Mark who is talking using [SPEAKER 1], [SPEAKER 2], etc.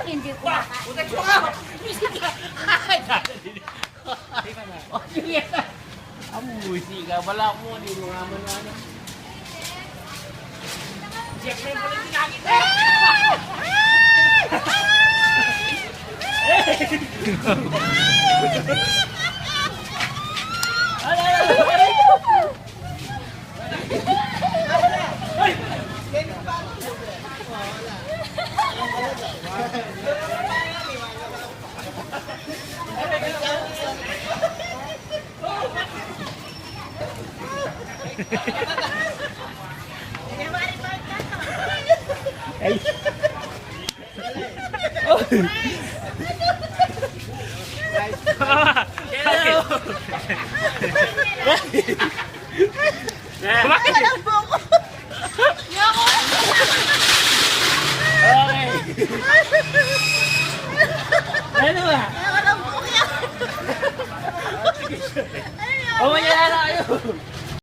[SPEAKER 1] hindi ko makain.
[SPEAKER 2] Utak mo ka! Ay, sige na. Ang busi ka. Wala mo. Hindi mo nga man ano. Siyempre mo lang sinakita. Okay. Ano ba? Oh, may na kayo.